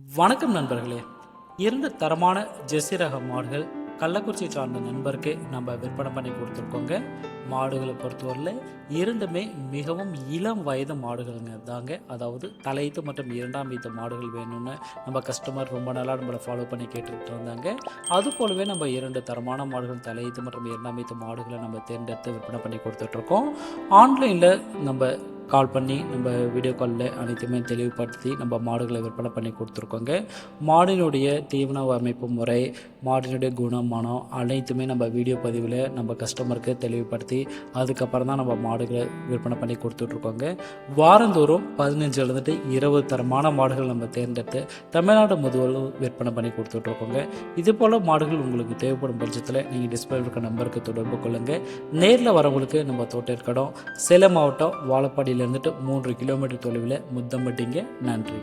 வணக்கம் நண்பர்களே. 2 தரமான ஜெர்சி ரக மாடுகள் கள்ளக்குறிச்சி சார்ந்த நண்பருக்கு நம்ம விற்பனை பண்ணி கொடுத்துருக்கோங்க. மாடுகளை பொறுத்தவரையில் இரண்டுமே மிகவும் இளம் வயது மாடுகளுங்க தாங்க. அதாவது தலையீத்து மற்றும் 2ஆம் ஈத்து மாடுகள் வேணும்னு நம்ம கஸ்டமர் ரொம்ப நாளாக நம்மளை ஃபாலோ பண்ணி கேட்டுக்கிட்டு இருந்தாங்க. அது போலவே நம்ம 2 தரமான மாடுகள் தலையீத்து மற்றும் 2ஆம் ஈத்து மாடுகளை நம்ம தேர்ந்தெடுத்து விற்பனை பண்ணி கொடுத்துட்ருக்கோம். ஆன்லைனில் நம்ம கால் பண்ணி நம்ம வீடியோ காலில் அனைத்துமே தெளிவுபடுத்தி நம்ம மாடுகளை விற்பனை பண்ணி கொடுத்துருக்கோங்க. மாடினுடைய தீவன அமைப்பு முறை, மாடினுடைய குணமானம் அனைத்துமே நம்ம வீடியோ பதிவில் நம்ம கஸ்டமருக்கு தெளிவுபடுத்தி அதுக்கப்புறம் தான் நம்ம மாடுகளை விற்பனை பண்ணி கொடுத்துட்ருக்கோங்க. வாரந்தோறும் 15 20 தரமான மாடுகள் நம்ம தேர்ந்தெடுத்து தமிழ்நாடு முழுவதும் விற்பனை பண்ணி கொடுத்துட்ருக்கோங்க. இது போல் மாடுகள் உங்களுக்கு தேவைப்படும் பட்சத்தில் நீங்கள் டிஸ்பிளே இருக்க நம்பருக்கு தொடர்பு கொள்ளுங்கள். நேரில் வரவங்களுக்கு நம்ம தோட்டேற்கடம், சேலம் மாவட்டம் வாழப்பாடியிலேருந்துட்டு 3 கிலோமீட்டர் தொலைவில் முத்தம்பட்டிங்க. நன்றி.